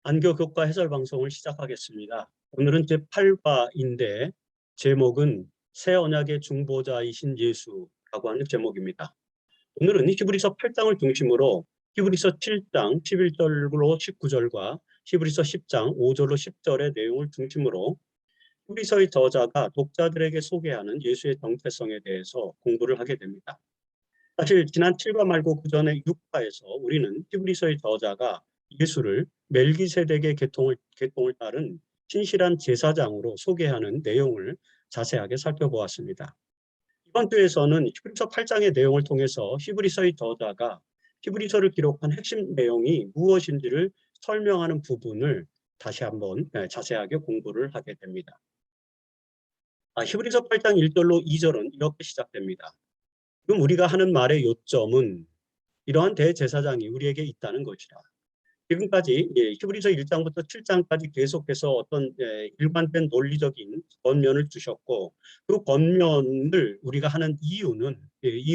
안교교과 해설 방송을 시작하겠습니다. 오늘은 제8과인데 제목은 새 언약의 중보자이신 예수라고 하는 제목입니다. 오늘은 히브리서 8장을 중심으로 히브리서 7장 11절로 19절과 히브리서 10장 5절로 10절의 내용을 중심으로 히브리서의 저자가 독자들에게 소개하는 예수의 정체성에 대해서 공부를 하게 됩니다. 사실 지난 7과 말고 그 전에 6과에서 우리는 히브리서의 저자가 예수를 멜기세덱의 계통을 따른 신실한 제사장으로 소개하는 내용을 자세하게 살펴보았습니다. 이번 주에서는 히브리서 8장의 내용을 통해서 히브리서의 저자가 히브리서를 기록한 핵심 내용이 무엇인지를 설명하는 부분을 다시 한번 자세하게 공부를 하게 됩니다. 히브리서 8장 1절로 2절은 이렇게 시작됩니다. 그럼 우리가 하는 말의 요점은 이러한 대제사장이 우리에게 있다는 것이라. 지금까지 히브리서 1장부터 7장까지 계속해서 어떤 일관된 논리적인 권면을 주셨고 그 권면을 우리가 하는 이유는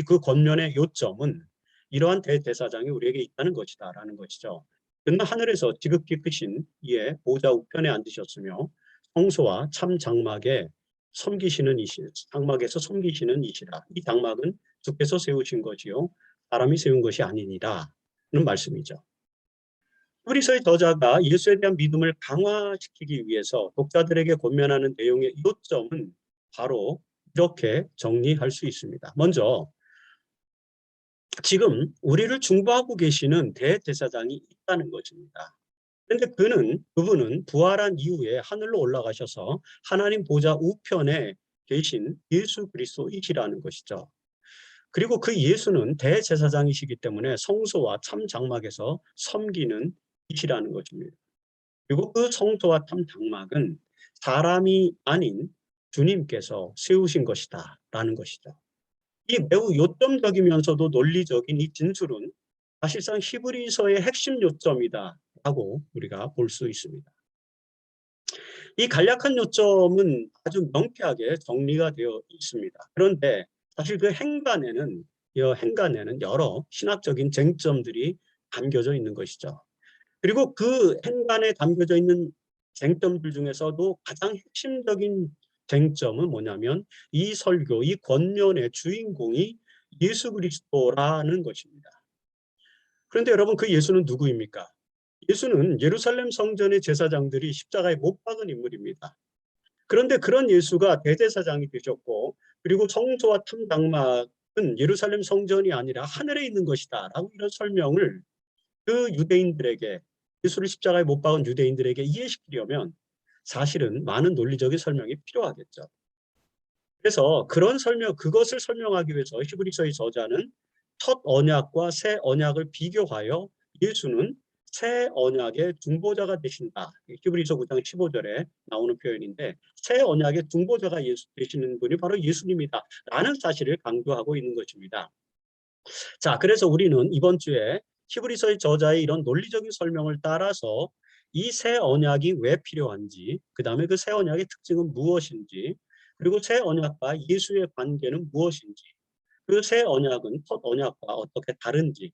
그 권면의 요점은 이러한 대제사장이 우리에게 있다는 것이다 라는 것이죠. 그러나 하늘에서 지극히 크신 이의 보좌 우편에 앉으셨으며 성소와 참 장막에 섬기시는 이시 장막에서 섬기시는 이시라. 이 장막은 주께서 세우신 것이요 사람이 세운 것이 아니니라는 말씀이죠. 히브리서의 저자가 예수에 대한 믿음을 강화시키기 위해서 독자들에게 권면하는 내용의 요점은 바로 이렇게 정리할 수 있습니다. 먼저 지금 우리를 중보하고 계시는 대제사장이 있다는 것입니다. 그런데 그분은 부활한 이후에 하늘로 올라가셔서 하나님 보좌 우편에 계신 예수 그리스도이시라는 것이죠. 그리고 그 예수는 대제사장이시기 때문에 성소와 참 장막에서 섬기는 이시라는 것입니다. 그리고 그 성소와 참 장막은 사람이 아닌 주님께서 세우신 것이다 라는 것이죠. 이 매우 요점적이면서도 논리적인 이 진술은 사실상 히브리서의 핵심 요점이다 라고 우리가 볼 수 있습니다. 이 간략한 요점은 아주 명쾌하게 정리가 되어 있습니다. 그런데 사실 그 행간에는 여러 신학적인 쟁점들이 담겨져 있는 것이죠. 그리고 그 행간에 담겨져 있는 쟁점들 중에서도 가장 핵심적인 쟁점은 뭐냐면 이 설교, 이 권면의 주인공이 예수 그리스도라는 것입니다. 그런데 여러분 그 예수는 누구입니까? 예수는 예루살렘 성전의 제사장들이 십자가에 못 박은 인물입니다. 그런데 그런 예수가 대제사장이 되셨고 그리고 성소와 탐장막은 예루살렘 성전이 아니라 하늘에 있는 것이다 라고 이런 설명을 그 유대인들에게 예수를 십자가에 못 박은 유대인들에게 이해시키려면 사실은 많은 논리적인 설명이 필요하겠죠. 그래서 그것을 설명하기 위해서 히브리서의 저자는 첫 언약과 새 언약을 비교하여 예수는 새 언약의 중보자가 되신다. 히브리서 9장 15절에 나오는 표현인데 새 언약의 중보자가 되시는 분이 바로 예수님이다. 라는 사실을 강조하고 있는 것입니다. 자, 그래서 우리는 이번 주에 히브리서의 저자의 이런 논리적인 설명을 따라서 이 새 언약이 왜 필요한지, 그 다음에 그 새 언약의 특징은 무엇인지, 그리고 새 언약과 예수의 관계는 무엇인지, 그 새 언약은 첫 언약과 어떻게 다른지,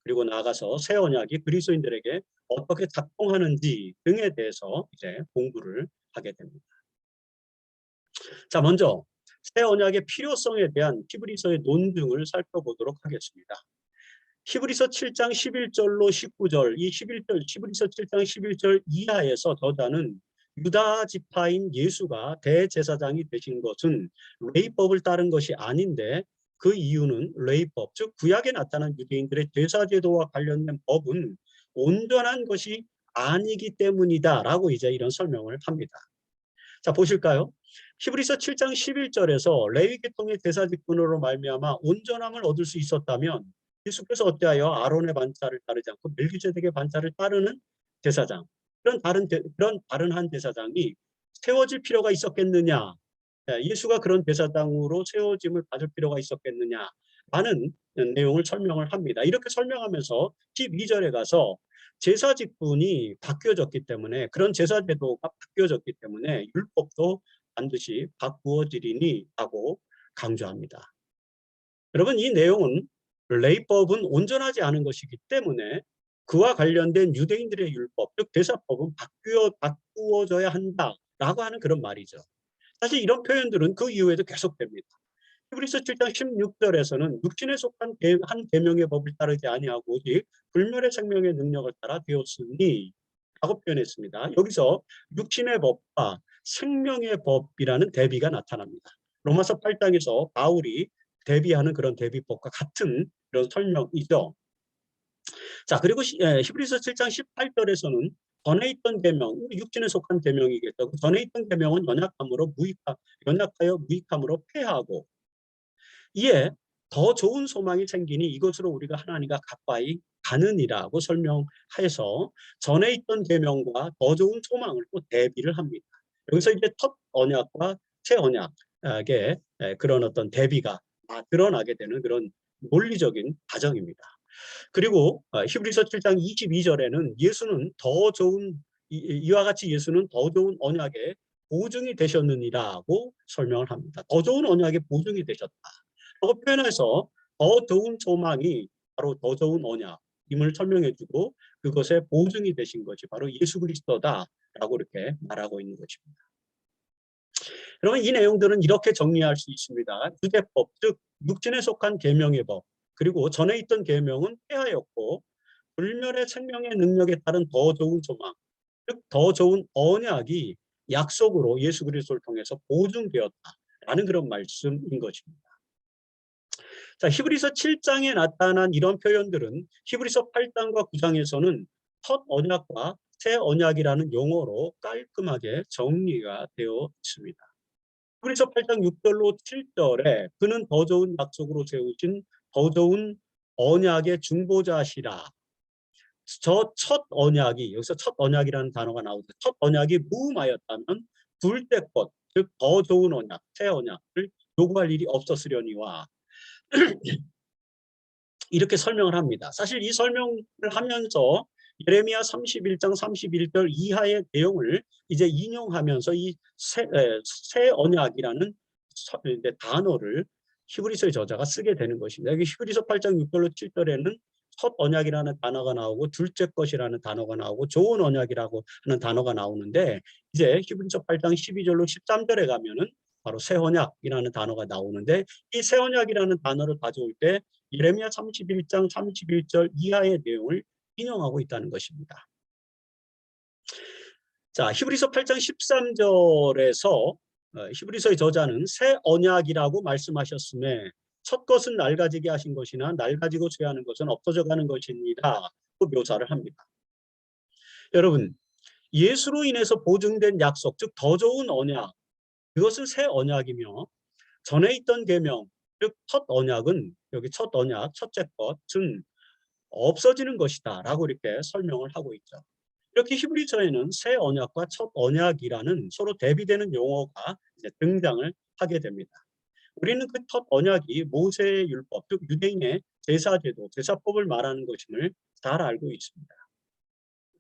그리고 나아가서 새 언약이 그리스도인들에게 어떻게 작동하는지 등에 대해서 이제 공부를 하게 됩니다. 자, 먼저 새 언약의 필요성에 대한 히브리서의 논증을 살펴보도록 하겠습니다. 히브리서 7장 11절로 19절, 이 11절, 히브리서 7장 11절 이하에서 저자는 유다 지파인 예수가 대제사장이 되신 것은 레위법을 따른 것이 아닌데 그 이유는 레위법, 즉 구약에 나타난 유대인들의 제사제도와 관련된 법은 온전한 것이 아니기 때문이다라고 이제 이런 설명을 합니다. 자, 보실까요? 히브리서 7장 11절에서 레위 계통의 제사 직분으로 말미암아 온전함을 얻을 수 있었다면 예수께서 어찌하여 아론의 반차를 따르지 않고 멜기세덱의 반차를 따르는 제사장, 그런 다른 한 제사장이 세워질 필요가 있었겠느냐? 예수가 그런 제사장으로 세워짐을 받을 필요가 있었겠느냐라는 내용을 설명을 합니다. 이렇게 설명하면서 12절에 가서 제사 직분이 바뀌어졌기 때문에 그런 제사 제도가 바뀌어졌기 때문에 율법도 반드시 바꾸어지리니 하고 강조합니다. 여러분 이 내용은 레위법은 온전하지 않은 것이기 때문에 그와 관련된 유대인들의 율법, 즉 대사법은 바꾸어져야 한다라고 하는 그런 말이죠. 사실 이런 표현들은 그 이후에도 계속됩니다. 히브리서 7장 16절에서는 육신에 속한 한 계명의 법을 따르지 아니하고 오직 불멸의 생명의 능력을 따라 되었으니 라고 표현했습니다. 여기서 육신의 법과 생명의 법이라는 대비가 나타납니다. 로마서 8장에서 바울이 대비하는 그런 대비법과 같은 그런 설명이죠. 자, 그리고 히브리서 7장 18절에서는 전에 있던 계명, 육신에 속한 계명이겠죠. 그 전에 있던 계명은 연약하여 무익함으로 폐하고, 이에 더 좋은 소망이 생기니 이것으로 우리가 하나님과 가까이 가느니라고 설명해서 전에 있던 계명과 더 좋은 소망을 또 대비를 합니다. 여기서 이제 첫 언약과 새 언약의 그런 어떤 대비가 드러나게 되는 그런 논리적인 과정입니다. 그리고 히브리서 7장 22절에는 예수는 더 좋은 이와 같이 예수는 더 좋은 언약의 보증이 되셨느니라고 설명을 합니다. 더 좋은 언약의 보증이 되셨다. 라고 표현해서 더 좋은 소망이 바로 더 좋은 언약임을 설명해주고 그것의 보증이 되신 것이 바로 예수 그리스도다라고 이렇게 말하고 있는 것입니다. 그러면 이 내용들은 이렇게 정리할 수 있습니다. 유대법, 즉 육신에 속한 계명의 법, 그리고 전에 있던 계명은 폐하였고 불멸의 생명의 능력에 따른 더 좋은 소망, 즉 더 좋은 언약이 약속으로 예수 그리스도를 통해서 보증되었다라는 그런 말씀인 것입니다. 자, 히브리서 7장에 나타난 이런 표현들은 히브리서 8장과 9장에서는 첫 언약과 새 언약이라는 용어로 깔끔하게 정리가 되어 있습니다. 히브리서 8장 6절로 7절에 그는 더 좋은 약속으로 세우신 더 좋은 언약의 중보자시라. 저 첫 언약이, 여기서 첫 언약이라는 단어가 나오죠. 첫 언약이 무음하였다면 둘째 것, 즉 더 좋은 언약, 새 언약을 요구할 일이 없었으려니와 이렇게 설명을 합니다. 사실 이 설명을 하면서 예레미야 31장 31절 이하의 내용을 이제 인용하면서 이 새 언약이라는 단어를 히브리서의 저자가 쓰게 되는 것입니다. 여기 히브리서 8장 6절로 7절에는 첫 언약이라는 단어가 나오고 둘째 것이라는 단어가 나오고 좋은 언약이라고 하는 단어가 나오는데 이제 히브리서 8장 12절로 13절에 가면은 바로 새 언약이라는 단어가 나오는데 이 새 언약이라는 단어를 가져올 때 예레미야 31장 31절 이하의 내용을 인용하고 있다는 것입니다. 자, 히브리서 8장 13절에서 히브리서의 저자는 새 언약이라고 말씀하셨음에 첫 것은 낡아지게 하신 것이나 낡아지고 쇠하는 것은 없어져 가는 것입니다. 또 묘사를 합니다. 여러분, 예수로 인해서 보증된 약속, 즉 더 좋은 언약, 그것은 새 언약이며 전에 있던 계명, 즉 첫 언약은 여기 첫 언약, 첫째 것은 없어지는 것이다 라고 이렇게 설명을 하고 있죠. 이렇게 히브리서에는 새 언약과 첫 언약이라는 서로 대비되는 용어가 이제 등장을 하게 됩니다. 우리는 그 첫 언약이 모세의 율법, 즉 유대인의 제사제도, 제사법을 말하는 것임을 잘 알고 있습니다.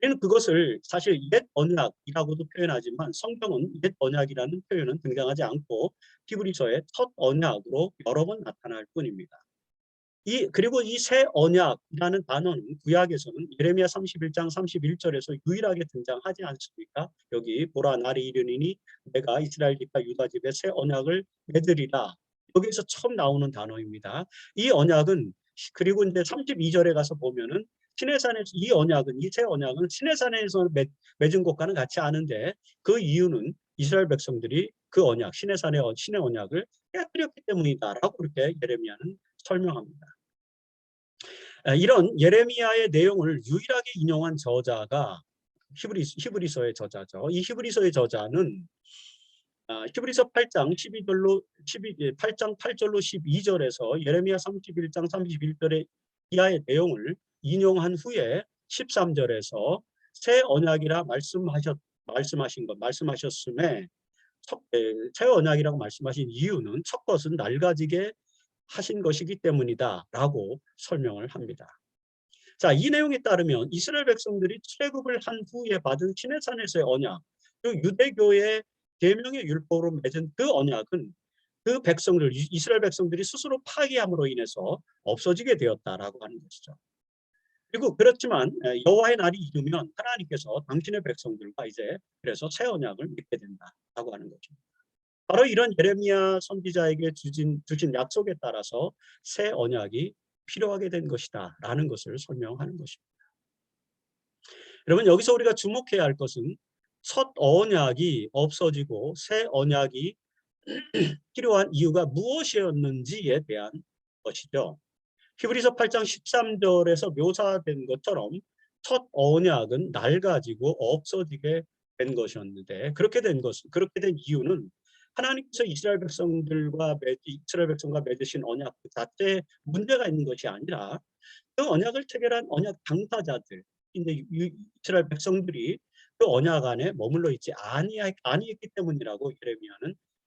우리는 그것을 사실 옛 언약이라고도 표현하지만 성경은 옛 언약이라는 표현은 등장하지 않고 히브리서의 첫 언약으로 여러 번 나타날 뿐입니다. 그리고 이 새 언약이라는 단어는 구약에서는 예레미야 31장 31절에서 유일하게 등장하지 않습니까? 여기 보라 날이 이르니니 내가 이스라엘 집과 유다 집에 새 언약을 맺으리라. 여기서 처음 나오는 단어입니다. 이 언약은 그리고 이제 32절에 가서 보면은 시내산에서 이 새 언약은 시내산에서 맺은 것과는 같지 않은데 그 이유는 이스라엘 백성들이 그 언약, 신의 언약을 깨뜨렸기 때문이다라고 그렇게 예레미야는 설명합니다. 이런 예레미야의 내용을 유일하게 인용한 저자가 히브리서의 저자죠. 이 히브리서의 저자는 히브리서 8장 8장 8절로 12절에서 예레미야 31장 31절의 이하의 내용을 인용한 후에 13절에서 새 언약이라 말씀하셨음에 새 언약이라고 말씀하신 이유는 첫 것은 낡아지게 하신 것이기 때문이다 라고 설명을 합니다. 자, 이 내용에 따르면 이스라엘 백성들이 출애굽을 한 후에 받은 시내산에서의 언약, 그 유대교의 계명의 율법으로 맺은 그 언약은 그 이스라엘 백성들이 스스로 파기함으로 인해서 없어지게 되었다라고 하는 것이죠. 그리고 그렇지만 여호와의 날이 이르면 하나님께서 당신의 백성들과 이제 그래서 새 언약을 맺게 된다라고 하는 거죠. 바로 이런 예레미야 선지자에게 주신 약속에 따라서 새 언약이 필요하게 된 것이다라는 것을 설명하는 것입니다. 여러분, 여기서 우리가 주목해야 할 것은 첫 언약이 없어지고 새 언약이 필요한 이유가 무엇이었는지에 대한 것이죠. 히브리서 8장 13절에서 묘사된 것처럼 첫 언약은 낡아지고 없어지게 된 것이었는데, 그렇게 된 이유는 하나님께서 이스라엘 백성과 맺으신 언약 그 자체에 문제가 있는 것이 아니라 그 언약을 체결한 언약 당사자들, 근데 이스라엘 백성들이 그 언약 안에 머물러 있지 아니했기 때문이라고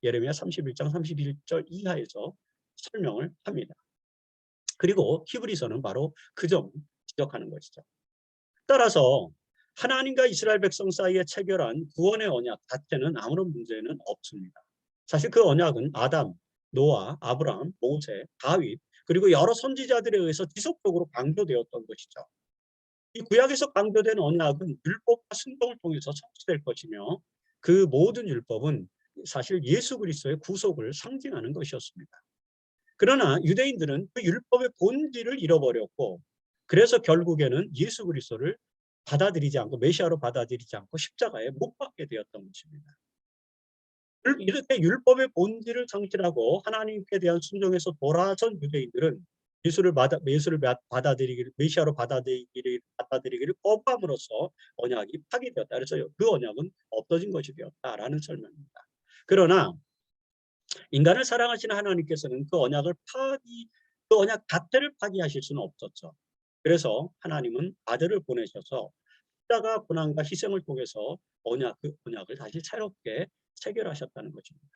예레미야 31장 31절 이하에서 설명을 합니다. 그리고 히브리서는 바로 그 점을 지적하는 것이죠. 따라서 하나님과 이스라엘 백성 사이에 체결한 구원의 언약 자체는 아무런 문제는 없습니다. 사실 그 언약은 아담, 노아, 아브라함, 모세, 다윗 그리고 여러 선지자들에 의해서 지속적으로 강조되었던 것이죠. 이 구약에서 강조된 언약은 율법과 순종을 통해서 성취될 것이며, 그 모든 율법은 사실 예수 그리스도의 구속을 상징하는 것이었습니다. 그러나 유대인들은 그 율법의 본질을 잃어버렸고, 그래서 결국에는 예수 그리스도를 받아들이지 않고, 메시아로 받아들이지 않고 십자가에 못 박게 되었던 것입니다. 이렇게 율법의 본질을 상실하고 하나님께 대한 순종에서 돌아선 유대인들은 메시아로 받아들이기를 거부함으로써 언약이 파기되었다. 그래서 그 언약은 없어진 것이 되었다라는 설명입니다. 그러나 인간을 사랑하시는 하나님께서는 그 언약 자체를 파기하실 수는 없었죠. 그래서 하나님은 아들을 보내셔서 십자가 고난과 희생을 통해서 그 언약을 다시 새롭게 체결하셨다는 것입니다.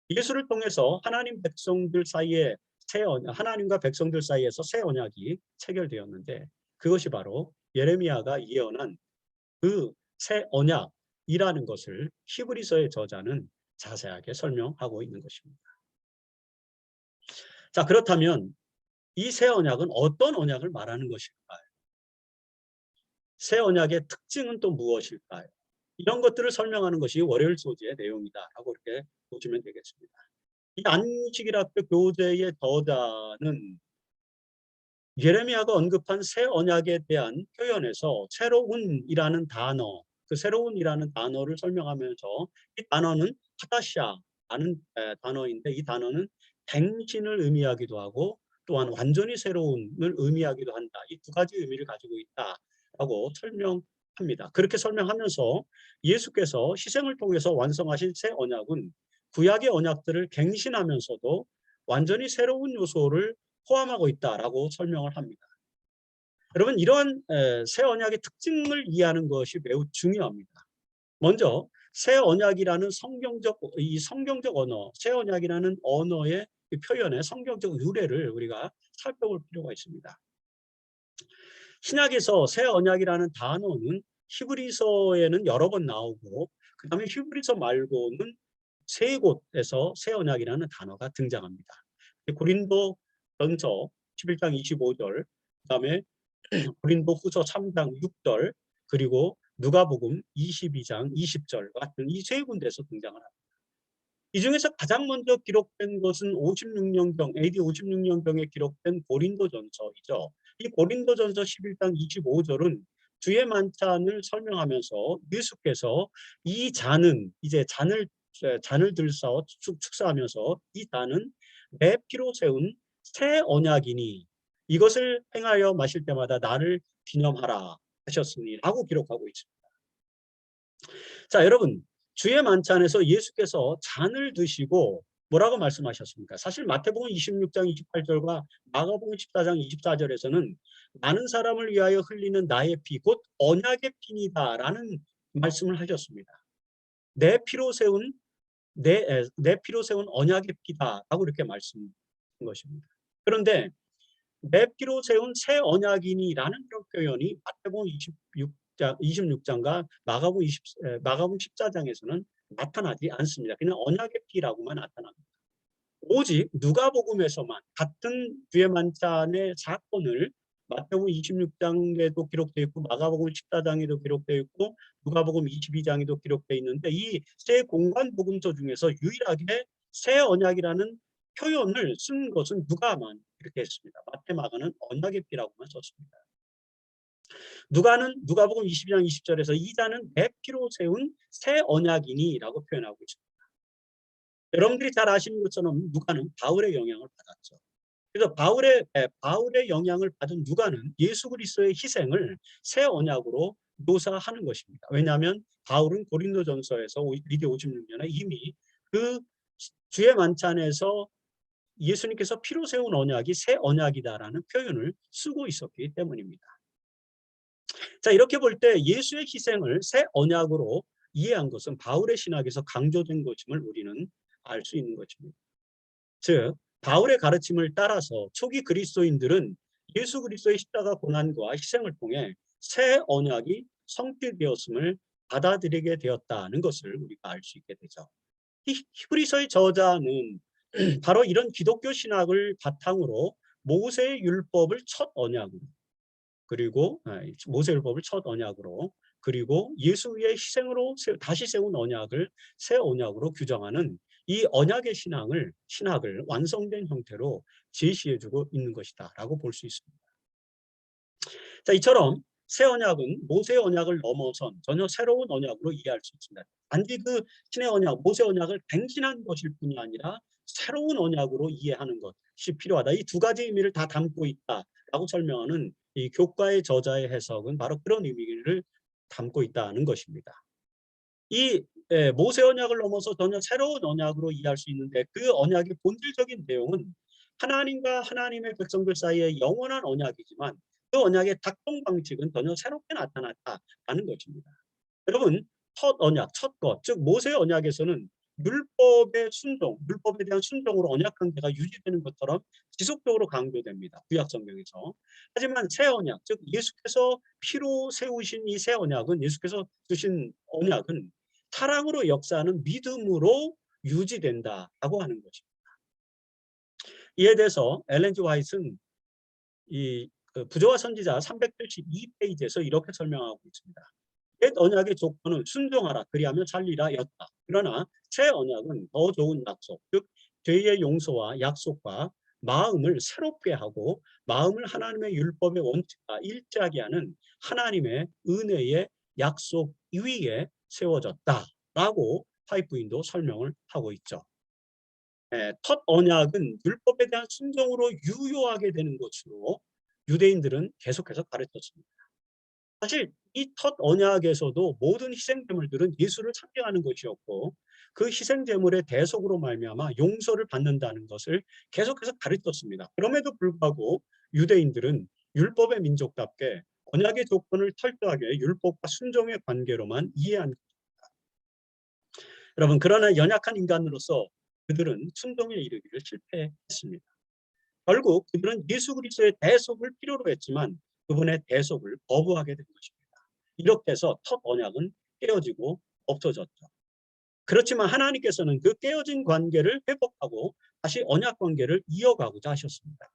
예수를 통해서 하나님과 백성들 사이에서 새 언약이 체결되었는데, 그것이 바로 예레미야가 예언한 그 새 언약이라는 것을 히브리서의 저자는 자세하게 설명하고 있는 것입니다. 자, 그렇다면 이 새 언약은 어떤 언약을 말하는 것일까요? 새 언약의 특징은 또 무엇일까요? 이런 것들을 설명하는 것이 월요일 소지의 내용이다라고 이렇게 보시면 되겠습니다. 이 안식일학교 교재의 저자는 예레미야가 언급한 새 언약에 대한 표현에서 새로운이라는 단어를 설명하면서, 이 단어는 하다샤라는 단어인데, 이 단어는 갱신을 의미하기도 하고 또한 완전히 새로운을 의미하기도 한다. 이 두 가지 의미를 가지고 있다라고 설명합니다. 그렇게 설명하면서 예수께서 희생을 통해서 완성하신 새 언약은 구약의 언약들을 갱신하면서도 완전히 새로운 요소를 포함하고 있다라고 설명을 합니다. 여러분, 이러한 새 언약의 특징을 이해하는 것이 매우 중요합니다. 먼저 새 언약이라는 성경적 언어, 새 언약이라는 언어의 표현의 성경적 유래를 우리가 살펴볼 필요가 있습니다. 신약에서 새 언약이라는 단어는 히브리서에는 여러 번 나오고, 그 다음에 히브리서 말고는 세 곳에서 새 언약이라는 단어가 등장합니다. 고린도전서 11장 25절, 그 다음에 고린도후서 3장 6절, 그리고 누가복음 22장 20절 같은 이 세 군데에서 등장을 합니다. 이 중에서 가장 먼저 기록된 것은 AD 56년경에 기록된 고린도전서이죠. 이 고린도전서 11장 25절은 주의 만찬을 설명하면서 예수께서 이 잔은 이제 잔을 들서 축사하면서, 이 잔은 내 피로 세운 새 언약이니 이것을 행하여 마실 때마다 나를 기념하라 하셨으니 라고 기록하고 있습니다. 자, 여러분, 주의 만찬에서 예수께서 잔을 드시고 뭐라고 말씀하셨습니까? 사실 마태복음 26장 28절과 마가복음 14장 24절에서는 많은 사람을 위하여 흘리는 나의 피, 곧 언약의 피니다라는 말씀을 하셨습니다. 내 피로 세운 언약의 피다라고 이렇게 말씀한 것입니다. 그런데 내 피로 세운 새 언약이니라는 그런 표현이 마태복음 26장과 마가복음 14장에서는 나타나지 않습니다. 그냥 언약의 피라고만 나타납니다. 오직 누가복음에서만 같은 주의 만찬의 사건을 마태복음 26장에도 기록되어 있고 마가복음 14장에도 기록되어 있고 누가복음 22장에도 기록되어 있는데 이 세 공간 복음서 중에서 유일하게 새 언약이라는 표현을 쓴 것은 누가만 이렇게 했습니다. 마태, 마가는 언약의 피라고만 썼습니다. 누가는 누가복음 22장 20절에서 이 자는 내 피로 세운 새 언약이니라고 표현하고 있습니다. 여러분들이 잘 아시는 것처럼 누가는 바울의 영향을 받았죠. 그래서 바울의 영향을 받은 누가는 예수 그리스도의 희생을 새 언약으로 묘사하는 것입니다. 왜냐하면 바울은 고린도전서에서 AD 56년에 이미 그 주의 만찬에서 예수님께서 피로 세운 언약이 새 언약이다라는 표현을 쓰고 있었기 때문입니다. 자, 이렇게 볼 때 예수의 희생을 새 언약으로 이해한 것은 바울의 신학에서 강조된 것임을 우리는 알 수 있는 것입니다. 즉 바울의 가르침을 따라서 초기 그리스도인들은 예수 그리스도의 십자가 고난과 희생을 통해 새 언약이 성취되었음을 받아들이게 되었다는 것을 우리가 알 수 있게 되죠. 히브리서의 저자는 바로 이런 기독교 신학을 바탕으로 모세의 율법을 첫 언약으로 그리고 모세율법을 첫 언약으로 그리고 예수의 희생으로 다시 세운 언약을 새 언약으로 규정하는 이 언약의 신학을 완성된 형태로 제시해주고 있는 것이다라고 볼 수 있습니다. 자, 이처럼 새 언약은 모세 언약을 넘어선 전혀 새로운 언약으로 이해할 수 있습니다. 단지 그 신의 언약, 모세 언약을 갱신한 것일 뿐이 아니라 새로운 언약으로 이해하는 것이 필요하다. 이 두 가지 의미를 다 담고 있다라고 설명하는 이 교과의 저자의 해석은 바로 그런 의미를 담고 있다는 것입니다. 이 모세 언약을 넘어서 전혀 새로운 언약으로 이해할 수 있는데 그 언약의 본질적인 내용은 하나님과 하나님의 백성들 사이의 영원한 언약이지만 그 언약의 작동 방식은 전혀 새롭게 나타났다는 것입니다. 여러분, 첫 언약, 첫 것, 즉 모세 언약에서는 율법의 순종, 율법에 대한 순종으로 언약 관계가 유지되는 것처럼 지속적으로 강조됩니다. 구약 성경에서. 하지만 새 언약, 즉 예수께서 피로 세우신 이 새 언약은 예수께서 주신 언약은 사랑으로 역사하는 믿음으로 유지된다라고 하는 것입니다. 이에 대해서 엘렌 G 화이트는 이 부조화 선지자 372페이지에서 이렇게 설명하고 있습니다. 옛 언약의 조건은 순종하라 그리하면 살리라 였다. 그러나 새 언약은 더 좋은 약속, 즉 죄의 용서와 약속과 마음을 새롭게 하고 마음을 하나님의 율법의 원칙과 일치하게 하는 하나님의 은혜의 약속 위에 세워졌다라고 파이프인도 설명을 하고 있죠. 첫 언약은 율법에 대한 순종으로 유효하게 되는 것으로 유대인들은 계속해서 가르쳤습니다. 사실 이 첫 언약에서도 모든 희생제물들은 예수를 상징하는 것이었고 그 희생제물의 대속으로 말미암아 용서를 받는다는 것을 계속해서 가르쳤습니다. 그럼에도 불구하고 유대인들은 율법의 민족답게 언약의 조건을 철저하게 율법과 순종의 관계로만 이해한 것입니다. 여러분, 그러나 연약한 인간으로서 그들은 순종에 이르기를 실패했습니다. 결국 그들은 예수 그리스도의 대속을 필요로 했지만 그분의 대속을 거부하게 된 것입니다. 이렇게 해서 첫 언약은 깨어지고 없어졌죠. 그렇지만 하나님께서는 그 깨어진 관계를 회복하고 다시 언약 관계를 이어가고자 하셨습니다.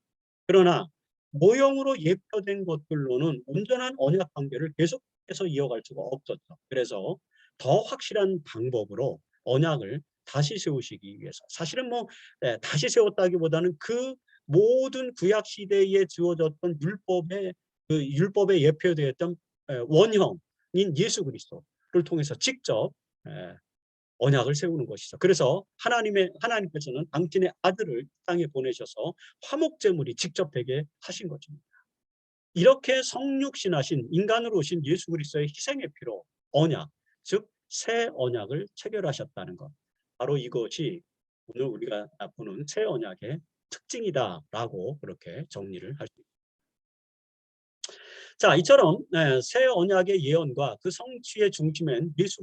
그러나 모형으로 예표된 것들로는 온전한 언약 관계를 계속해서 이어갈 수가 없었죠. 그래서 더 확실한 방법으로 언약을 다시 세우시기 위해서 사실은 다시 세웠다기보다는 그 모든 구약 시대에 주어졌던 율법에 예표되었던 원형인 예수 그리스도를 통해서 직접 언약을 세우는 것이죠. 그래서 하나님께서는 당신의 아들을 땅에 보내셔서 화목제물이 직접 되게 하신 것입니다. 이렇게 성육신하신 인간으로 오신 예수 그리스도의 희생의 피로 언약, 즉 새 언약을 체결하셨다는 것. 바로 이것이 오늘 우리가 보는 새 언약의 특징이다라고 그렇게 정리를 할 수 있습니다. 자, 이처럼 새 언약의 예언과 그 성취의 중심엔 예수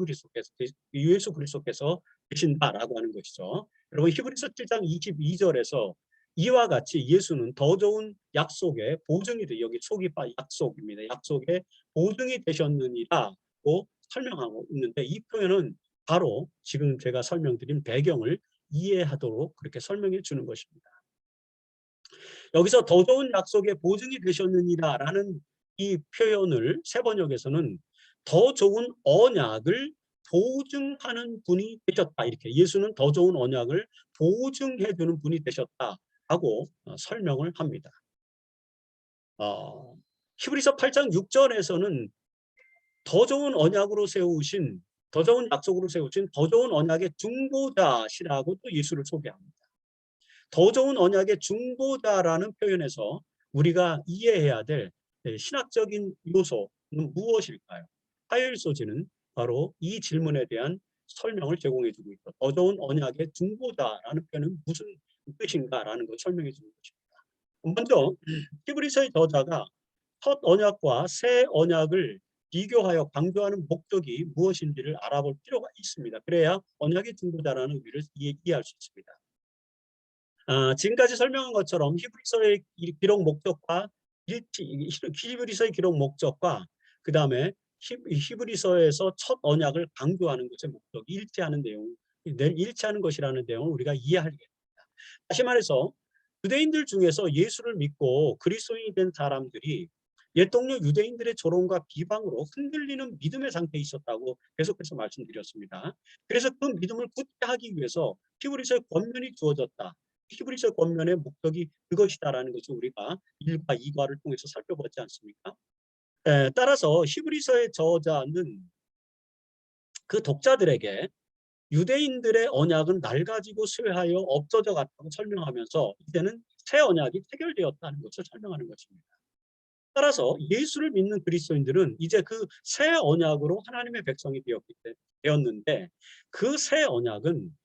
그리스도께서 계신다라고 하는 것이죠. 여러분 히브리서 7장 22절에서 이와 같이 예수는 더 좋은 약속의 보증이 여기 초기파 약속입니다. 약속의 보증이 되셨느니라고 설명하고 있는데 이 표현은 바로 지금 제가 설명드린 배경을 이해하도록 그렇게 설명해 주는 것입니다. 여기서 더 좋은 약속의 보증이 되셨느니라라는 이 표현을 새 번역에서는 더 좋은 언약을 보증하는 분이 되셨다. 이렇게 예수는 더 좋은 언약을 보증해 주는 분이 되셨다라고 설명을 합니다. 히브리서 8장 6절에서는 더 좋은 언약으로 세우신 더 좋은 약속으로 세우신 더 좋은 언약의 중보자시라고 또 예수를 소개합니다. 더 좋은 언약의 중보자라는 표현에서 우리가 이해해야 될 신학적인 요소는 무엇일까요? 하열 소지는 바로 이 질문에 대한 설명을 제공해 주고 있고, 더 좋은 언약의 중보자라는 표현은 무슨 뜻인가라는 걸 설명해 주는 것입니다. 먼저 히브리서의 저자가 첫 언약과 새 언약을 비교하여 강조하는 목적이 무엇인지를 알아볼 필요가 있습니다. 그래야 언약의 중보자라는 의미를 이해할 수 있습니다. 지금까지 설명한 것처럼 히브리서의 기록 목적과 히브리서의 기록 목적과 그 다음에 히브리서에서 첫 언약을 강조하는 것의 목적이 일치하는 것이라는 내용을 우리가 이해하게 됩니다. 다시 말해서 유대인들 중에서 예수를 믿고 그리스도인이 된 사람들이 옛 동료 유대인들의 조롱과 비방으로 흔들리는 믿음의 상태에 있었다고 계속해서 말씀드렸습니다. 그래서 그 믿음을 굳게 하기 위해서 히브리서의 권면이 주어졌다. 히브리서 권면의 목적이 그것이다라는 것을 우리가 1과 2과를 통해서 살펴보지 않습니까? 따라서 히브리서의 저자는 그 독자들에게 유대인들의 언약은 낡아지고 쇠하여 없어져 갔다고 설명하면서 이제는 새 언약이 체결되었다는 것을 설명하는 것입니다. 따라서 예수를 믿는 그리스도인들은 이제 그 새 언약으로 하나님의 백성이 되었는데 그 새 언약은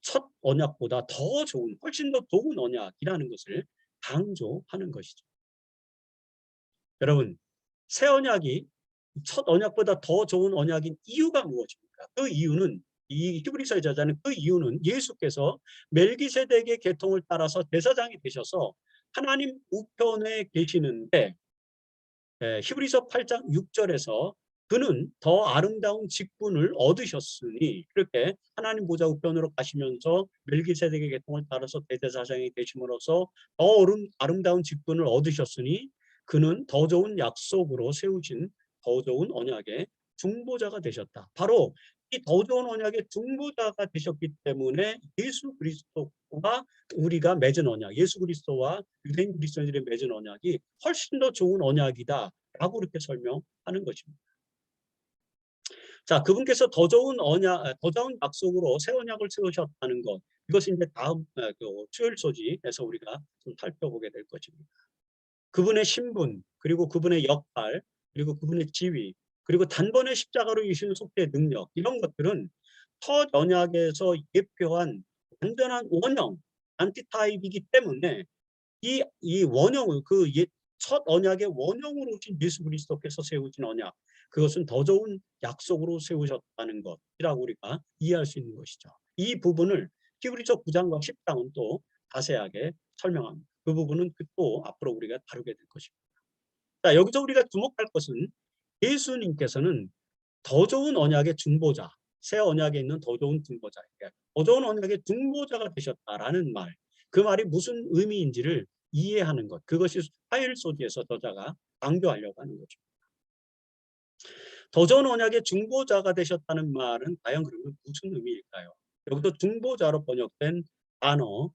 첫 언약보다 더 좋은, 훨씬 더 좋은 언약이라는 것을 강조하는 것이죠. 여러분, 새 언약이 첫 언약보다 더 좋은 언약인 이유가 무엇입니까? 그 이유는 이 히브리서의 저자는 그 이유는 예수께서 멜기세덱의 계통을 따라서 제사장이 되셔서 하나님 우편에 계시는데 히브리서 8장 6절에서 그는 더 아름다운 직분을 얻으셨으니 그렇게 하나님 보좌 우편으로 가시면서 멜기세덱의 계통을 따라서 대제사장이 되심으로써 더 아름다운 직분을 얻으셨으니 그는 더 좋은 약속으로 세우신 더 좋은 언약의 중보자가 되셨다. 바로 이 더 좋은 언약의 중보자가 되셨기 때문에 예수 그리스도와 우리가 맺은 언약, 예수 그리스도와 유대인 그리스도인들이 맺은 언약이 훨씬 더 좋은 언약이다라고 그렇게 설명하는 것입니다. 자, 그분께서 더 좋은 언약, 더 좋은 약속으로 새 언약을 세우셨다는 것, 이것이 이제 다음 그 수요일 소지에서 우리가 좀 살펴보게 될 것입니다. 그분의 신분, 그리고 그분의 역할, 그리고 그분의 지위, 그리고 단번에 십자가로 이신 속죄의 능력, 이런 것들은 첫 언약에서 예표한 완전한 원형, 안티타입이기 때문에 이 원형을 첫 언약의 원형으로 오신 예수 그리스도께서 세우신 언약, 그것은 더 좋은 약속으로 세우셨다는 것이라고 우리가 이해할 수 있는 것이죠. 이 부분을 히브리서 9장과 10장은 또 자세하게 설명합니다. 그 부분은 또 앞으로 우리가 다루게 될 것입니다. 자, 여기서 우리가 주목할 것은 예수님께서는 더 좋은 언약의 중보자, 새 언약에 있는 더 좋은 중보자에게 더 좋은 언약의 중보자가 되셨다라는 말, 그 말이 무슨 의미인지를 이해하는 것, 그것이 화요일 소지에서 저자가 강조하려고 하는 거죠. 더 좋은 언약의 중보자가 되셨다는 말은 과연 그러면 무슨 의미일까요? 여기서 중보자로 번역된 단어,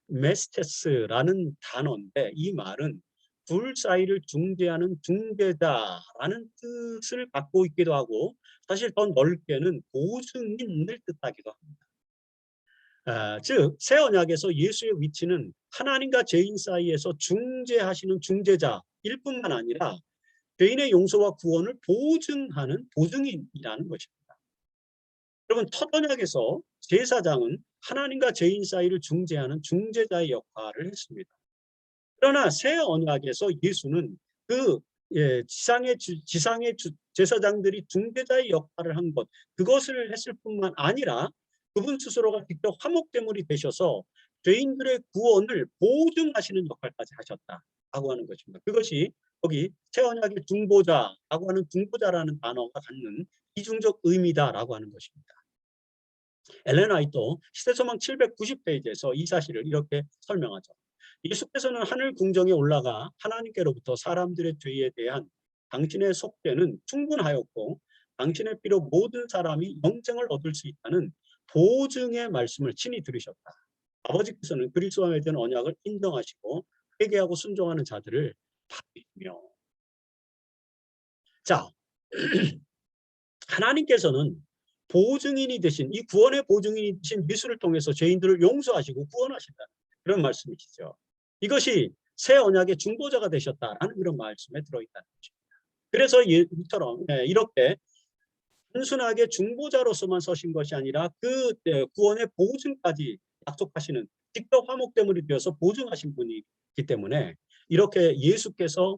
메스테스라는 단어인데 이 말은 둘 사이를 중재하는 중재자라는 뜻을 갖고 있기도 하고 사실 더 넓게는 보증인을 뜻하기도 합니다. 즉, 새 언약에서 예수의 위치는 하나님과 죄인 사이에서 중재하시는 중재자일 뿐만 아니라 죄인의 용서와 구원을 보증하는 보증인이라는 것입니다. 여러분, 첫 언약에서 제사장은 하나님과 죄인 사이를 중재하는 중재자의 역할을 했습니다. 그러나 새 언약에서 예수는 지상의 제사장들이 중재자의 역할을 한 것, 그것을 했을 뿐만 아니라 그분 스스로가 직접 화목제물이 되셔서 죄인들의 구원을 보증하시는 역할까지 하셨다라고 하는 것입니다. 그것이 여기 새 언약의 중보자라고 하는 중보자라는 단어가 갖는 이중적 의미다라고 하는 것입니다. 엘렌 화이트도 시대소망 790페이지에서 이 사실을 이렇게 설명하죠. 예수께서는 하늘 궁정에 올라가 하나님께로부터 사람들의 죄에 대한 당신의 속죄는 충분하였고 당신의 피로 모든 사람이 영생을 얻을 수 있다는 보증의 말씀을 친히 들으셨다. 아버지께서는 그리스도와 맺은 언약을 인정하시고 회개하고 순종하는 자들을 받으시며. 자, 하나님께서는 보증인이 되신, 이 구원의 보증인이 되신 예수를 통해서 죄인들을 용서하시고 구원하신다, 그런 말씀이시죠. 이것이 새 언약의 중보자가 되셨다라는 그런 말씀에 들어있다는 거죠. 그래서 이처럼 이렇게 단순하게 중보자로서만 서신 것이 아니라 그 구원의 보증까지 약속하시는, 직접 화목제물이 되어서 보증하신 분이기 때문에 이렇게 예수께서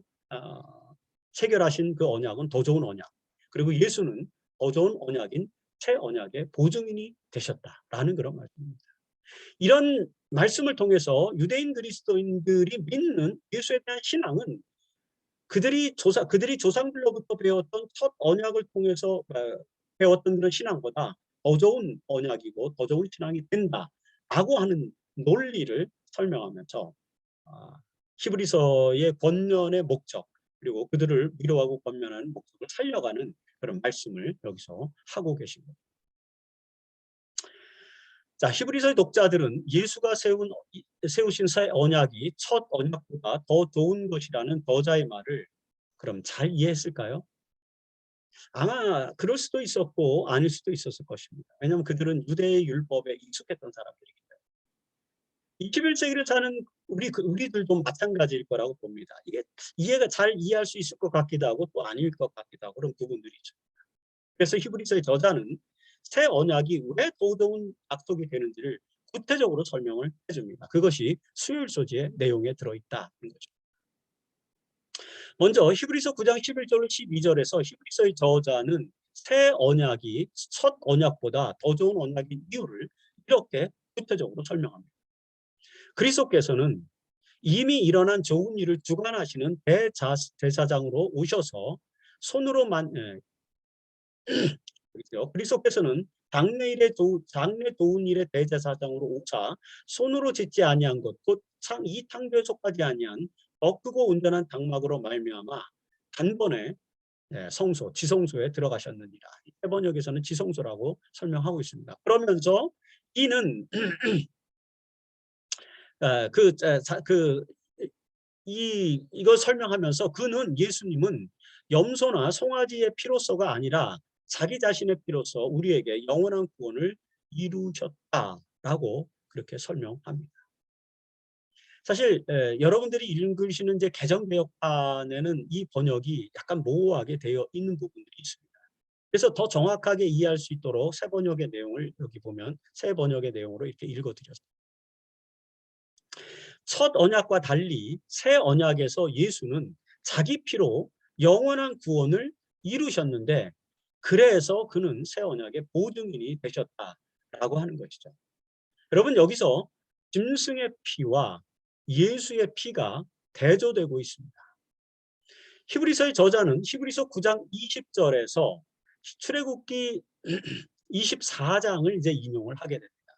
체결하신 그 언약은 더 좋은 언약, 그리고 예수는 더 좋은 언약인 새 언약의 보증인이 되셨다라는 그런 말씀입니다. 이런 말씀을 통해서 유대인 그리스도인들이 믿는 예수에 대한 신앙은 그들이 조상들로부터 배웠던 첫 언약을 통해서 배웠던 그런 신앙보다 더 좋은 언약이고 더 좋은 신앙이 된다라고 하는 논리를 설명하면서 히브리서의 권면의 목적, 그리고 그들을 위로하고 권면하는 목적을 살려가는 그런 말씀을 여기서 하고 계십니다. 자, 히브리서의 독자들은 예수가 세우신 새 언약이 첫 언약보다 더 좋은 것이라는 저자의 말을 그럼 잘 이해했을까요? 아마 그럴 수도 있었고 아닐 수도 있었을 것입니다. 왜냐하면 그들은 유대의 율법에 익숙했던 사람들이기 때문에. 21세기를 사는 우리들도 마찬가지일 거라고 봅니다. 이게 이해가 잘 이해할 수 있을 것 같기도 하고 또 아닐 것 같기도 하고 그런 부분들이 있죠. 그래서 히브리서의 저자는 새 언약이 왜 더 좋은 약속이 되는지를 구체적으로 설명을 해줍니다. 그것이 수요일 소지의 내용에 들어있다는 거죠. 먼저 히브리서 9장 11절로 12절에서 히브리서의 저자는 새 언약이 첫 언약보다 더 좋은 언약인 이유를 이렇게 구체적으로 설명합니다. 그리스도께서는 이미 일어난 좋은 일을 주관하시는 대제사장으로 오셔서 손으로 그리스도께서는 장래 좋은 일의 대제사장으로 오사 손으로 짓지 아니한 것, 곧 이 창조에 속하지 아니한 더 크고 온전한 장막으로 말미암아 단번에 성소, 지성소에 들어가셨느니라. 해번역에서는 지성소라고 설명하고 있습니다. 그러면서 이는 이걸 설명하면서 그는 예수님은 염소나 송아지의 피로서가 아니라 자기 자신의 피로서 우리에게 영원한 구원을 이루셨다라고 그렇게 설명합니다. 사실 여러분들이 읽으시는 이제 개정개혁판에는 이 번역이 약간 모호하게 되어 있는 부분들이 있습니다. 그래서 더 정확하게 이해할 수 있도록 새 번역의 내용을 여기 보면 새 번역의 내용으로 이렇게 읽어드렸습니다. 첫 언약과 달리 새 언약에서 예수는 자기 피로 영원한 구원을 이루셨는데 그래서 그는 새 언약의 보증인이 되셨다라고 하는 것이죠. 여러분 여기서 짐승의 피와 예수의 피가 대조되고 있습니다. 히브리서의 저자는 히브리서 9장 20절에서 출애굽기 24장을 이제 인용을 하게 됩니다.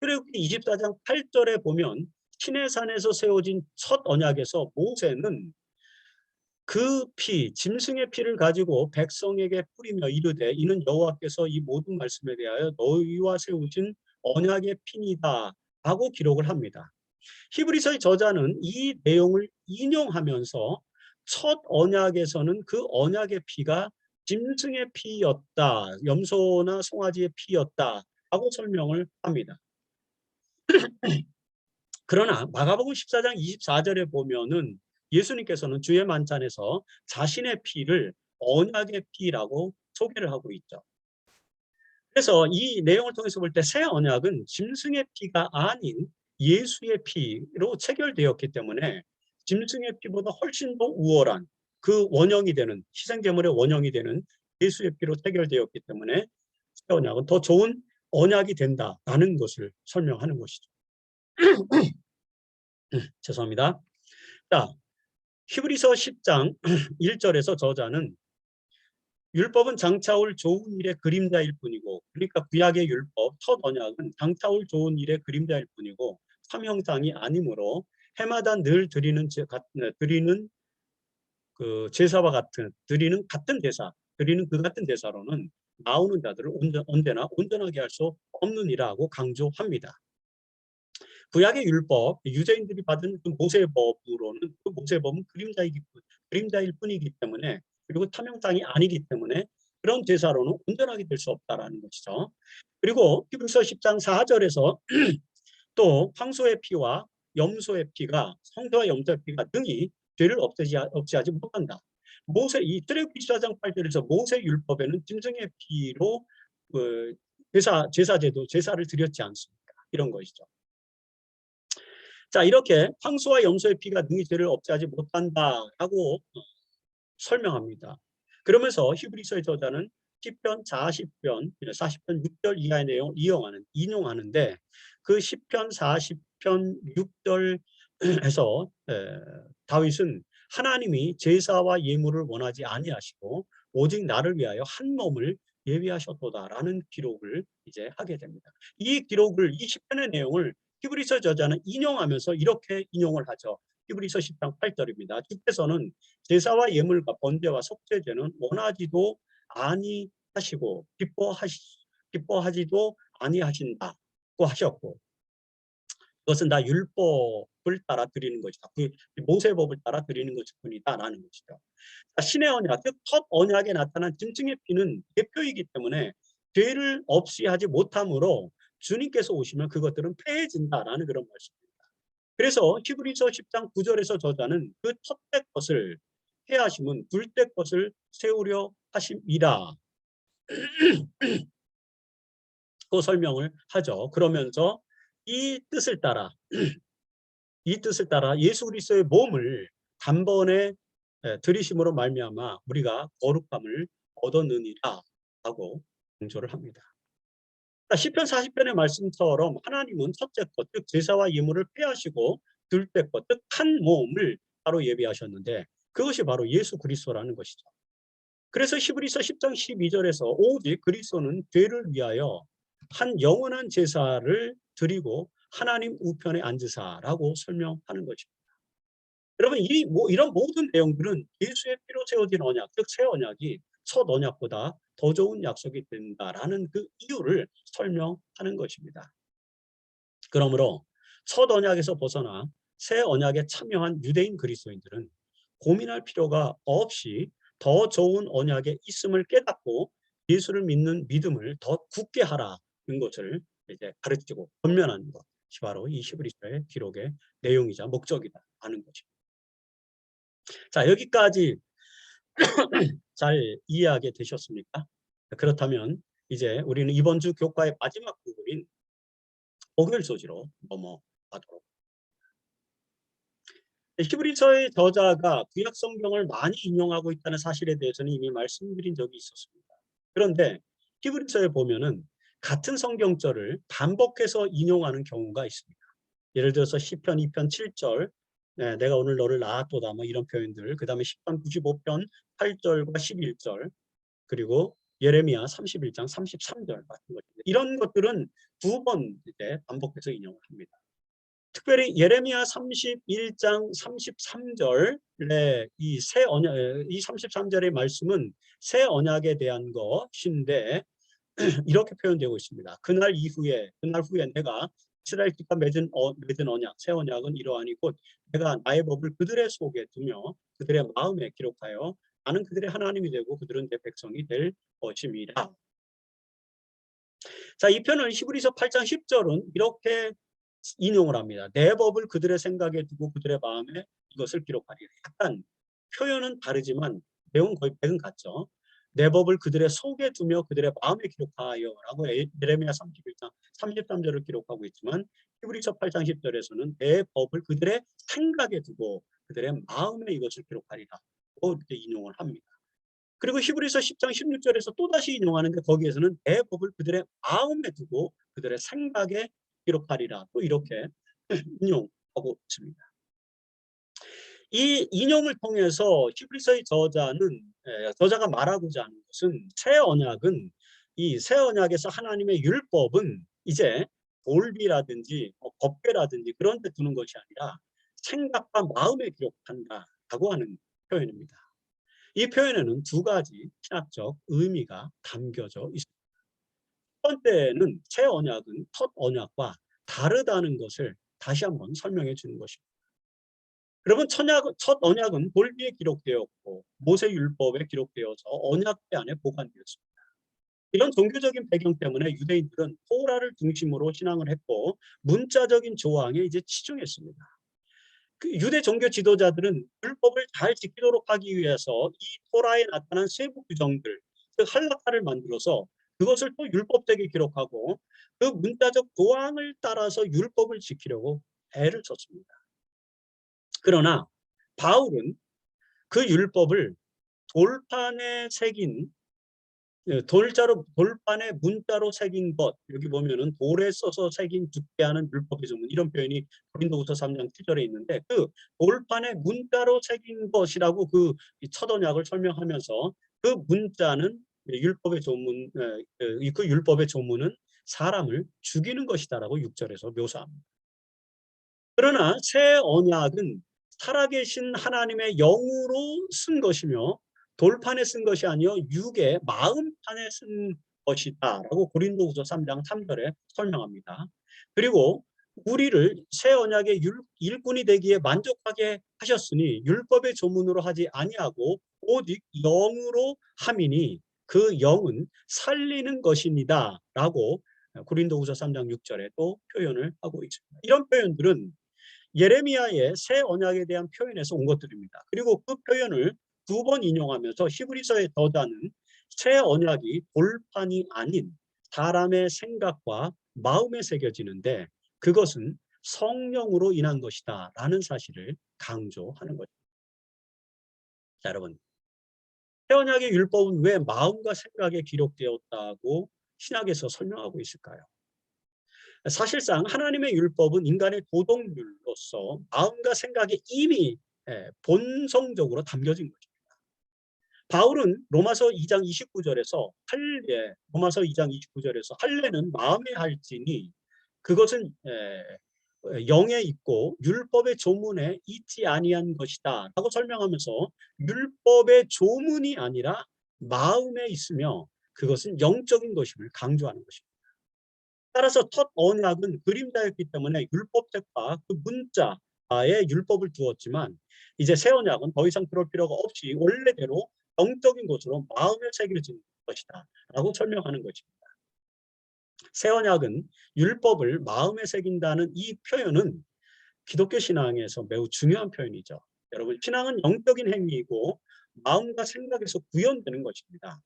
출애굽기 24장 8절에 보면 시내산에서 세워진 첫 언약에서 모세는 그 피, 짐승의 피를 가지고 백성에게 뿌리며 이르되 이는 여호와께서 이 모든 말씀에 대하여 너희와 세우신 언약의 피니다 라고 기록을 합니다. 히브리서의 저자는 이 내용을 인용하면서 첫 언약에서는 그 언약의 피가 짐승의 피였다, 염소나 송아지의 피였다 라고 설명을 합니다. 그러나 마가복음 14장 24절에 보면은 예수님께서는 주의 만찬에서 자신의 피를 언약의 피라고 소개를 하고 있죠. 그래서 이 내용을 통해서 볼 때 새 언약은 짐승의 피가 아닌 예수의 피로 체결되었기 때문에 짐승의 피보다 훨씬 더 우월한 그 원형이 되는, 희생제물의 원형이 되는 예수의 피로 체결되었기 때문에 새 언약은 더 좋은 언약이 된다라는 것을 설명하는 것이죠. 죄송합니다. 자, 히브리서 10장 1절에서 저자는 율법은 장차올 좋은 일의 그림자일 뿐이고, 그러니까 구약의 율법 첫 언약은 장차올 좋은 일의 그림자일 뿐이고 삼형상이 아니므로 해마다 늘 드리는 그 제사와 드리는 같은 대사, 드리는 그 같은 대사로는 나오는 자들을 언제나 온전하게 할 수 없느니라고 강조합니다. 구약의 율법, 유대인들이 받은 그 모세법으로는 그 모세법은 그림자일 뿐이기 때문에, 그리고 타명상이 아니기 때문에 그런 제사로는 온전하게 될 수 없다라는 것이죠. 그리고 히브리서 10장 4절에서 또 황소의 피와 염소의 피가, 성소와 염소의 피가 등이 죄를 없애지 못한다. 이 출애굽기 14장 8절에서 모세 율법에는 짐승의 피로 제사를 드렸지 않습니까? 이런 것이죠. 자, 이렇게 황소와 염소의 피가 능히 죄를 없애지 못한다라고 설명합니다. 그러면서 히브리서의 저자는 시편 40편 6절 이하의 내용 인용하는데, 그 시편 40편 6절에서 다윗은 하나님이 제사와 예물을 원하지 아니하시고 오직 나를 위하여 한 몸을 예비하셨도다라는 기록을 이제 하게 됩니다. 이 시편의 내용을 히브리서 저자는 인용하면서 이렇게 인용을 하죠. 히브리서 10장 8절입니다. 주께서는 제사와 예물과 번제와 속죄제는 원하지도 아니하시고 기뻐하지도 아니하신다고 하셨고, 그것은 다 율법을 따라 드리는 것이다. 그 모세법을 따라 드리는 것뿐이다라는 것이죠. 신의 언약, 즉 첫 언약에 나타난 짐승의 피는 대표이기 때문에 죄를 없이 하지 못하므로 주님께서 오시면 그것들은 폐해진다라는 그런 말씀입니다. 그래서 히브리서 10장 9절에서 저자는 그 첫째 것을 해하심은 둘째 것을 세우려 하심이라 그 설명을 하죠. 그러면서 이 뜻을 따라 예수 그리스도의 몸을 단번에 들이심으로 말미암아 우리가 거룩함을 얻었느니라 하고 강조를 합니다. 시편 40편의 말씀처럼 하나님은 첫째 것, 즉 제사와 예물을 폐하시고 둘째 것, 즉 한 몸을 따로 예비하셨는데, 그것이 바로 예수 그리스도라는 것이죠. 그래서 히브리서 10장 12절에서 오직 그리스도는 죄를 위하여 한 영원한 제사를 드리고 하나님 우편에 앉으사라고 설명하는 것입니다. 여러분, 이런 모든 내용들은 예수의 피로 세워진 언약, 즉 새 언약이 첫 언약보다 더 좋은 약속이 된다라는 그 이유를 설명하는 것입니다. 그러므로 첫 언약에서 벗어나 새 언약에 참여한 유대인 그리스도인들은 고민할 필요가 없이 더 좋은 언약에 있음을 깨닫고 예수를 믿는 믿음을 더 굳게 하라는 것을 이제 가르치고 권면하는 것이 바로 이 히브리서의 기록의 내용이자 목적이다라는 것입니다. 자, 여기까지 잘 이해하게 되셨습니까? 그렇다면 이제 우리는 이번 주 교과의 마지막 부분인 목요일 소지로 넘어가도록. 히브리서의 저자가 구약 성경을 많이 인용하고 있다는 사실에 대해서는 이미 말씀드린 적이 있었습니다. 그런데 히브리서에 보면은 같은 성경절을 반복해서 인용하는 경우가 있습니다. 예를 들어서 시편 2편 7절, 내가 오늘 너를 낳았도다, 뭐 이런 표현들, 그 다음에 시편 95편 8절과 11절, 그리고 예레미야 31장 33절 같은 것들, 이런 것들은 두 번 이제 반복해서 인용을 합니다. 특별히 예레미야 31장 33절의 이 33절의 말씀은 새 언약에 대한 것인데 이렇게 표현되고 있습니다. 그날 후에 내가 이스라엘 집과 맺은 언약, 새 언약은 이러하니 곧 내가 나의 법을 그들의 속에 두며 그들의 마음에 기록하여 나는 그들의 하나님이 되고 그들은 내 백성이 될 것임이라. 자, 이 편을 히브리서 8장 10절은 이렇게 인용을 합니다. 내 법을 그들의 생각에 두고 그들의 마음에 이것을 기록하리라. 약간 표현은 다르지만 내용은 거의 백은 같죠. 내 법을 그들의 속에 두며 그들의 마음에 기록하여 라고 예레미야 31장 33절을 기록하고 있지만 히브리서 8장 10절에서는 내 법을 그들의 생각에 두고 그들의 마음에 이것을 기록하리라 이렇게 인용을 합니다. 그리고 히브리서 10장 16절에서 또다시 인용하는데 거기에서는 내 법을 그들의 마음에 두고 그들의 생각에 기록하리라 또 이렇게 인용하고 있습니다. 이 인용을 통해서 히브리서의 저자가 말하고자 하는 것은 이 새 언약에서 하나님의 율법은 이제 돌비라든지 법궤라든지 그런 데 두는 것이 아니라 생각과 마음에 기록한다라고 하는 표현입니다. 이 표현에는 두 가지 신학적 의미가 담겨져 있습니다. 첫 번째는 새 언약은 첫 언약과 다르다는 것을 다시 한번 설명해 주는 것입니다. 여러분, 첫 언약은 돌 위에 기록되었고 모세 율법에 기록되어서 언약궤 안에 보관되었습니다. 이런 종교적인 배경 때문에 유대인들은 토라를 중심으로 신앙을 했고 문자적인 조항에 이제 치중했습니다. 그 유대 종교 지도자들은 율법을 잘 지키도록 하기 위해서 이 토라에 나타난 세부 규정들, 즉 할라카를 만들어서 그것을 또 율법책에 기록하고 그 문자적 조항을 따라서 율법을 지키려고 애를 썼습니다. 그러나 바울은 그 율법을 돌판에 새긴 돌판에 문자로 새긴 것, 여기 보면은 돌에 써서 새긴 죽게 하는 율법의 조문, 이런 표현이 고린도후서 3장 7절에 있는데, 그 돌판에 문자로 새긴 것이라고 그 첫 언약을 설명하면서 그 문자는 율법의 조문, 그 율법의 조문은 사람을 죽이는 것이다라고 6절에서 묘사합니다. 그러나 새 언약은 살아계신 하나님의 영으로 쓴 것이며 돌판에 쓴 것이 아니요 육의 마음판에 쓴 것이다라고 고린도후서 3장 3절에 설명합니다. 그리고 우리를 새 언약의 일꾼이 되기에 만족하게 하셨으니 율법의 조문으로 하지 아니하고 오직 영으로 함이니 그 영은 살리는 것이니다라고 고린도후서 3장 6절에 또 표현을 하고 있습니다. 이런 표현들은 예레미야의 새 언약에 대한 표현에서 온 것들입니다. 그리고 그 표현을 두 번 인용하면서 히브리서의 저자는 새 언약이 돌판이 아닌 사람의 생각과 마음에 새겨지는데 그것은 성령으로 인한 것이다 라는 사실을 강조하는 거죠. 자, 여러분, 새 언약의 율법은 왜 마음과 생각에 기록되었다고 신학에서 설명하고 있을까요? 사실상 하나님의 율법은 인간의 도덕률로서 마음과 생각에 이미 본성적으로 담겨진 거죠. 바울은 로마서 2장 29절에서 로마서 2장 29절에서 할례는 마음에 할지니 그것은 영에 있고 율법의 조문에 있지 아니한 것이다 라고 설명하면서 율법의 조문이 아니라 마음에 있으며 그것은 영적인 것임을 강조하는 것입니다. 따라서 첫 언약은 그림자였기 때문에 율법책과 그 문자에 율법을 두었지만 이제 새 언약은 더 이상 그럴 필요가 없이 원래대로 영적인 것으로 마음에 새겨진 것이다 라고 설명하는 것입니다. 새 언약은 율법을 마음에 새긴다는 이 표현은 기독교 신앙에서 매우 중요한 표현이죠. 여러분, 신앙은 영적인 행위이고 마음과 생각에서 구현되는 것입니다.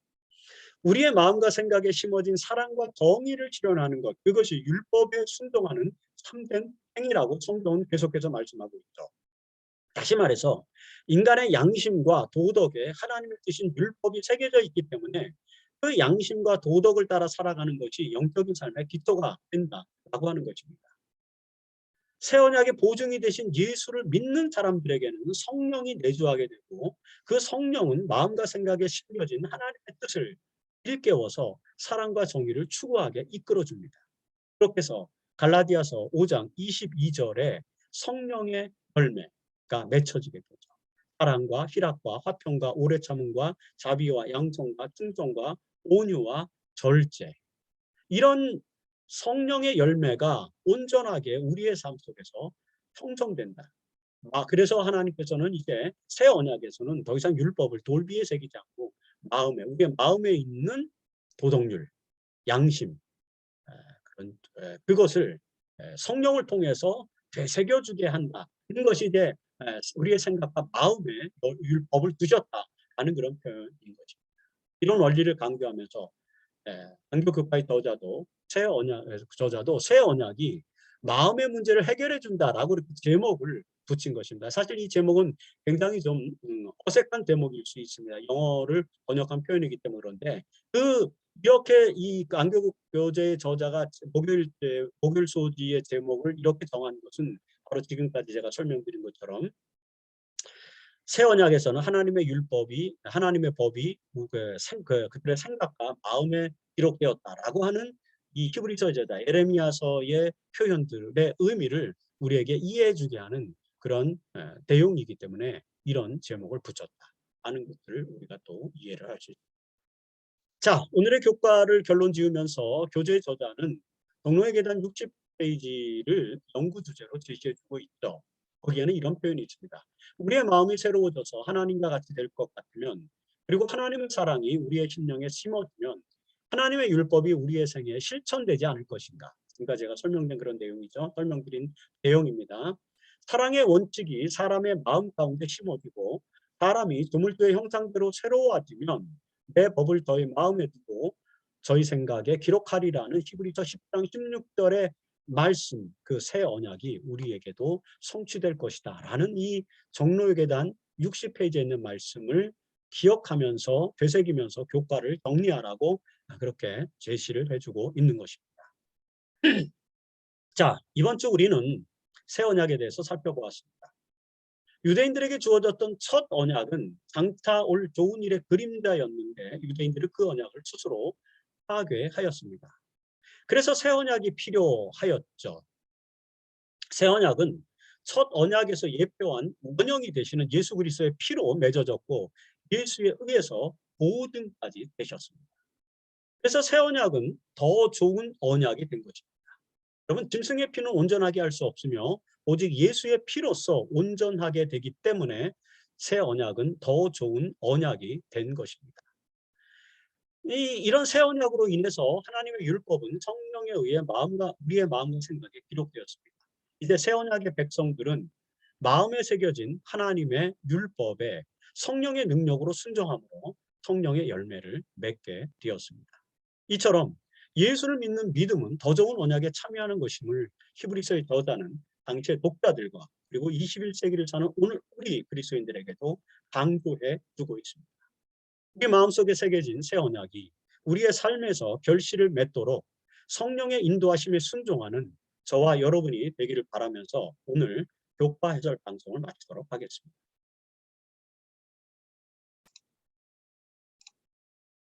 우리의 마음과 생각에 심어진 사랑과 정의를 실현하는 것, 그것이 율법에 순종하는 참된 행위라고 성경은 계속해서 말씀하고 있죠. 다시 말해서 인간의 양심과 도덕에 하나님의 뜻인 율법이 새겨져 있기 때문에 그 양심과 도덕을 따라 살아가는 것이 영적인 삶의 기초가 된다라고 하는 것입니다. 새 언약의 보증이 되신 예수를 믿는 사람들에게는 성령이 내주하게 되고 그 성령은 마음과 생각에 심겨진 하나님의 뜻을 일깨워서 사랑과 정의를 추구하게 이끌어줍니다. 그렇게 해서 갈라디아서 5장 22절에 성령의 열매가 맺혀지게 되죠. 사랑과 희락과 화평과 오래 참음과 자비와 양성과 충성과 온유와 절제, 이런 성령의 열매가 온전하게 우리의 삶 속에서 형성된다. 그래서 하나님께서는 이제 새 언약에서는 더 이상 율법을 돌 위에 새기지 않고 우리의 마음에 있는 도덕률, 양심, 그것을 성령을 통해서 되새겨주게 한다. 이런 것이 이제 우리의 생각과 마음에 율법을 두셨다라는 그런 표현인 거죠. 이런 원리를 강조하면서 강교 급파의 저자도 새 언약이 마음의 문제를 해결해 준다라고 이렇게 제목을 붙인 것입니다. 사실 이 제목은 굉장히 좀 어색한 제목일 수 있습니다. 영어를 번역한 표현이기 때문에 그런데 이렇게 이 강교 교재의 저자가 목요일 소지의 제목을 이렇게 정한 것은 바로 지금까지 제가 설명드린 것처럼 새 언약에서는 하나님의 법이 그들의 생각과 마음에 기록되었다라고 하는 이 히브리서 저자 에레미야서의 표현들의 의미를 우리에게 이해해 주게 하는 그런 내용이기 때문에 이런 제목을 붙였다 하는 것들을 우리가 또 이해를 할 수 있습니다. 자, 오늘의 교과를 결론 지으면서 교재 저자는 경로의 계단 60페이지를 연구 주제로 제시해 주고 있죠. 거기에는 이런 표현이 있습니다. 우리의 마음이 새로워져서 하나님과 같이 될 것 같으면, 그리고 하나님의 사랑이 우리의 심령에 심어지면 하나님의 율법이 우리의 생애에 실천되지 않을 것인가. 그러니까 제가 설명된 그런 내용이죠. 설명드린 내용입니다. 사랑의 원칙이 사람의 마음 가운데 심어지고 사람이 조물주의 형상대로 새로워지면 내 법을 저희 마음에 두고 저희 생각에 기록하리라는 히브리서 10장 16절의 말씀, 그 새 언약이 우리에게도 성취될 것이다라는 이 정로의 계단 60페이지에 있는 말씀을 기억하면서 되새기면서 교과를 정리하라고 그렇게 제시를 해주고 있는 것입니다. 자, 이번 주 우리는 새 언약에 대해서 살펴보았습니다. 유대인들에게 주어졌던 첫 언약은 장차 올 좋은 일의 그림자였는데 유대인들은 그 언약을 스스로 파괴하였습니다. 그래서 새 언약이 필요하였죠. 새 언약은 첫 언약에서 예표한 원형이 되시는 예수 그리스도의 피로 맺어졌고 예수에 의해서 보증까지 되셨습니다. 그래서 새 언약은 더 좋은 언약이 된 것입니다. 여러분, 짐승의 피는 온전하게 할 수 없으며 오직 예수의 피로서 온전하게 되기 때문에 새 언약은 더 좋은 언약이 된 것입니다. 이런 새 언약으로 인해서 하나님의 율법은 성령에 의해 우리의 마음과 생각에 기록되었습니다. 이제 새 언약의 백성들은 마음에 새겨진 하나님의 율법에 성령의 능력으로 순종함으로 성령의 열매를 맺게 되었습니다. 이처럼 예수를 믿는 믿음은 더 좋은 언약에 참여하는 것임을 히브리서의 저자는 당시의 독자들과 그리고 21세기를 사는 오늘 우리 그리스도인들에게도 강조해 주고 있습니다. 우리 마음속에 새겨진 새 언약이 우리의 삶에서 결실을 맺도록 성령의 인도하심에 순종하는 저와 여러분이 되기를 바라면서 오늘 교과 해설 방송을 마치도록 하겠습니다.